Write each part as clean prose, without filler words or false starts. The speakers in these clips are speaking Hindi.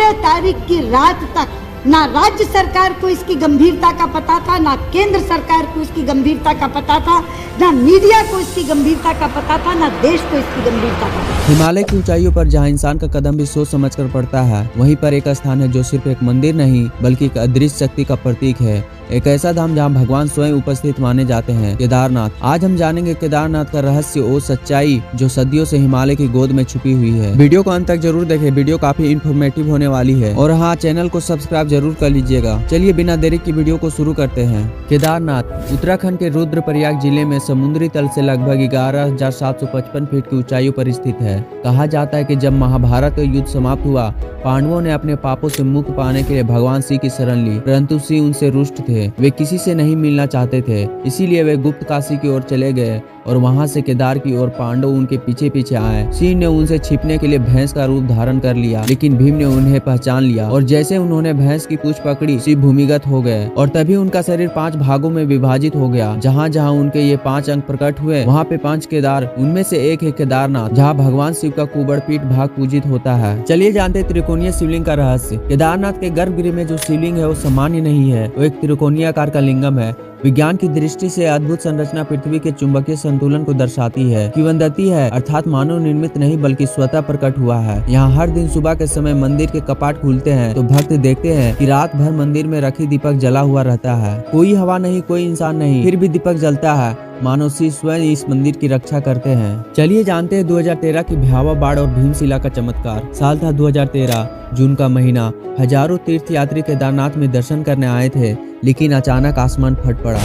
6 तारीख की रात तक ना राज्य सरकार को इसकी गंभीरता का पता था, ना केंद्र सरकार को इसकी गंभीरता का पता था, ना मीडिया को इसकी गंभीरता का पता था, ना देश को इसकी गंभीरता का पता था। हिमालय की ऊंचाइयों पर जहां इंसान का कदम भी सोच समझकर पड़ता है, वहीं पर एक स्थान है जो सिर्फ एक मंदिर नहीं बल्कि एक अदृश्य शक्ति का प्रतीक है। एक ऐसा धाम जहां भगवान स्वयं उपस्थित माने जाते हैं, केदारनाथ। आज हम जानेंगे केदारनाथ का रहस्य और सच्चाई जो सदियों से हिमालय की गोद में छुपी हुई है। वीडियो को अंत तक जरूर देखें, वीडियो काफी इंफॉर्मेटिव होने वाली है। और हाँ, चैनल को सब्सक्राइब जरूर कर लीजिएगा। चलिए बिना देरी की वीडियो को शुरू करते हैं। केदारनाथ उत्तराखंड के रुद्रप्रयाग जिले में समुद्री तल से लगभग 11,755 फीट की ऊंचाई पर स्थित है। कहा जाता है कि जब महाभारत का युद्ध समाप्त हुआ, पांडवों ने अपने पापों से मुक्ति पाने के लिए भगवान शिव की शरण ली, परंतु शिव उनसे रुष्ट थे। वे किसी से नहीं मिलना चाहते थे, इसीलिए वे गुप्त काशी की ओर चले गए और वहां से केदार की ओर पांडव उनके पीछे पीछे आए। शिव ने उनसे छिपने के लिए भैंस का रूप धारण कर लिया, लेकिन भीम ने उन्हें पहचान लिया और जैसे उन्होंने भैंस की पूंछ पकड़ी, शिव भूमिगत हो गए और तभी उनका शरीर 5 भागों में विभाजित हो गया। जहाँ जहाँ उनके ये 5 अंग प्रकट हुए, वहाँ पे 5 केदार, उनमें से एक है केदारनाथ, जहाँ भगवान शिव का कुबड़ पीठ भाग पूजित होता है। चलिए जानते हैं त्रिकोणीय शिवलिंग का रहस्य। केदारनाथ के गर्भगृह में जो शिवलिंग है वो सामान्य नहीं है, वो एक त्रिकोणीय आकार का लिंगम है। विज्ञान की दृष्टि से अद्भुत संरचना पृथ्वी के चुंबकीय संतुलन को दर्शाती है। किंवदंती है, अर्थात मानव निर्मित नहीं बल्कि स्वतः प्रकट हुआ है। यहाँ हर दिन सुबह के समय मंदिर के कपाट खुलते हैं तो भक्त देखते हैं कि रात भर मंदिर में रखी दीपक जला हुआ रहता है। कोई हवा नहीं, कोई इंसान नहीं, फिर भी दीपक जलता है। मानो शिव स्वयं इस मंदिर की रक्षा करते हैं। चलिए जानते हैं 2013 की भयावह बाढ़ और भीमशिला का चमत्कार। साल था 2013, जून का महीना। हजारों तीर्थ यात्री केदारनाथ में दर्शन करने आए थे, लेकिन अचानक आसमान फट पड़ा।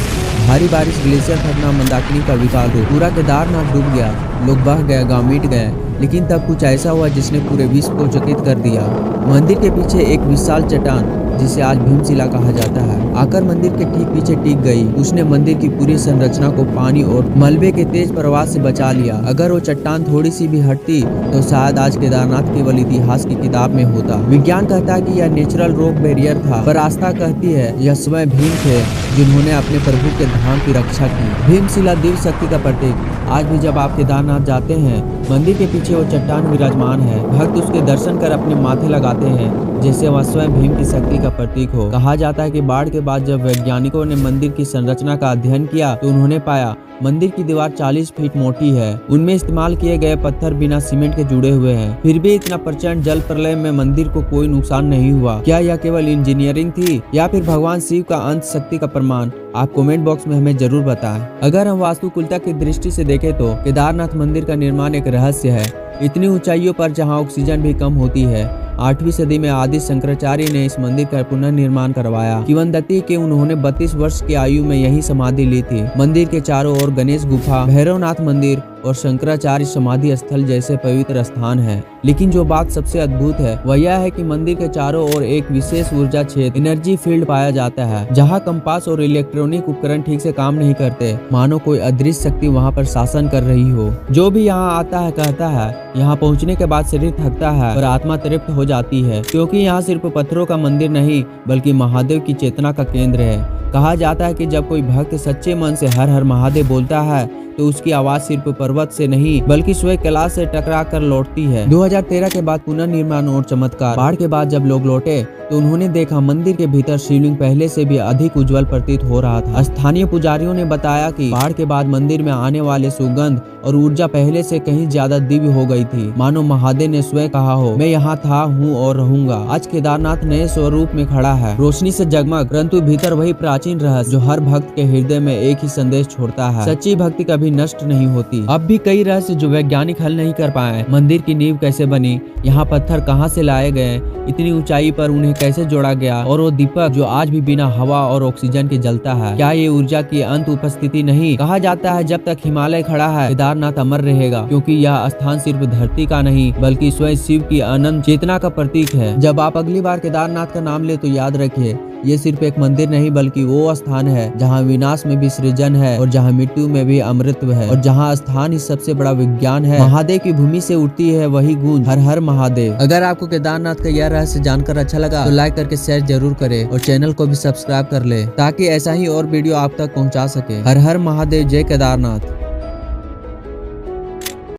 भारी बारिश, ग्लेशियर फटना, मंदाकिनी का विकाल हो, पूरा केदारनाथ डूब गया। लोग बह गए, गांव मिट गए। लेकिन तब कुछ ऐसा हुआ जिसने पूरे विश्व को चकित कर दिया। मंदिर के पीछे एक विशाल चट्टान, जिसे आज भीमशिला कहा जाता है, आकर मंदिर के ठीक पीछे टिक गई। उसने मंदिर की पूरी संरचना को पानी और मलबे के तेज प्रवाह से बचा लिया। अगर वो चट्टान थोड़ी सी भी हटती तो शायद आज केदारनाथ केवल इतिहास की किताब में होता। विज्ञान कहता है कि यह नेचुरल रॉक बैरियर था, पर आस्था कहती है यह स्वयं भीम थे जिन्होंने अपने प्रभु के धाम की रक्षा की। भीमशिला दिव्य शक्ति का प्रतीक। आज भी जब आप केदारनाथ जाते हैं, मंदिर के पीछे वो चट्टान विराजमान है। भक्त उसके दर्शन कर अपने माथे लगाते हैं, जैसे वह स्वयं भीम की शक्ति का प्रतीक हो। कहा जाता है कि बाढ़ के बाद जब वैज्ञानिकों ने मंदिर की संरचना का अध्ययन किया तो उन्होंने पाया मंदिर की दीवार 40 फीट मोटी है। उनमें इस्तेमाल किए गए पत्थर बिना सीमेंट के जुड़े हुए हैं। फिर भी इतना प्रचंड जल प्रलय में मंदिर को कोई नुकसान नहीं हुआ। क्या यह केवल इंजीनियरिंग थी या फिर भगवान शिव का अंत शक्ति का प्रमाण? आप कमेंट बॉक्स में हमें जरूर बताएं। अगर हम वास्तुकुलता की दृष्टि से देखें तो केदारनाथ मंदिर का निर्माण एक रहस्य है। इतनी ऊंचाइयों पर जहां ऑक्सीजन भी कम होती है, 8वीं सदी में आदि शंकराचार्य ने इस मंदिर का पुनर्निर्माण करवाया। किंवदंती कि उन्होंने 32 वर्ष की आयु में यही समाधि ली थी। मंदिर के चारों ओर गणेश गुफा, भैरवनाथ मंदिर और शंकराचार्य समाधि स्थल जैसे पवित्र स्थान है। लेकिन जो बात सबसे अद्भुत है वह यह है कि मंदिर के चारों ओर एक विशेष ऊर्जा क्षेत्र, एनर्जी फील्ड पाया जाता है, जहां कंपास और इलेक्ट्रॉनिक उपकरण ठीक से काम नहीं करते। मानो कोई अदृश्य शक्ति वहां पर शासन कर रही हो। जो भी यहाँ आता है कहता है यहाँ पहुँचने के बाद शरीर थकता है और आत्मा तृप्त हो जाती है, क्योंकि यहाँ सिर्फ पत्थरों का मंदिर नहीं बल्कि महादेव की चेतना का केंद्र है। कहा जाता है कि जब कोई भक्त सच्चे मन से हर हर महादेव बोलता है तो उसकी आवाज सिर्फ पर्वत से नहीं बल्कि स्वयं कैलाश से टकरा कर लौटती है। 2013 के बाद पुनर्निर्माण और चमत्कार। बाढ़ के बाद जब लोग लौटे तो उन्होंने देखा मंदिर के भीतर शिवलिंग पहले से भी अधिक उज्जवल प्रतीत हो रहा था। स्थानीय पुजारियों ने बताया कि बाढ़ के बाद मंदिर में आने वाले सुगंध और ऊर्जा पहले से कहीं ज्यादा दिव्य हो गई थी। मानो महादेव ने स्वयं कहा हो, मैं यहाँ था, हूँ और रहूंगा। आज केदारनाथ नए स्वरूप में खड़ा है, रोशनी से जगमग, परंतु भीतर वही प्राचीन रहस्य जो हर भक्त के हृदय में एक ही संदेश छोड़ता है। सच्ची भक्ति कभी नष्ट नहीं होती। अब भी कई रहस्य जो वैज्ञानिक हल नहीं कर पाए। मंदिर की नींव कैसे बनी, यहाँ पत्थर कहाँ से लाए गए, इतनी ऊंचाई पर उन्हें कैसे जोड़ा गया, और वो दीपक जो आज भी बिना हवा और ऑक्सीजन के जलता है, क्या ये ऊर्जा की अंत उपस्थिति नहीं? कहा जाता है जब तक हिमालय खड़ा है केदारनाथ अमर रहेगा, क्योंकि यह स्थान सिर्फ धरती का नहीं बल्कि स्वयं शिव की अनंत चेतना का प्रतीक है। जब आप अगली बार केदारनाथ का नाम ले तो याद रखिए, ये सिर्फ एक मंदिर नहीं बल्कि वो स्थान है जहाँ विनाश में भी सृजन है और जहाँ मृत्यु में भी अमृतत्व है, और जहाँ स्थान ही सबसे बड़ा विज्ञान है। महादेव की भूमि से उठती है वही गूंज, हर हर महादेव। अगर आपको केदारनाथ का यह रहस्य जानकर अच्छा लगा तो लाइक करके शेयर जरूर करें और चैनल को भी सब्सक्राइब कर ले, ताकि ऐसा ही और वीडियो आप तक पहुँचा सके। हर हर महादेव, जय केदारनाथ।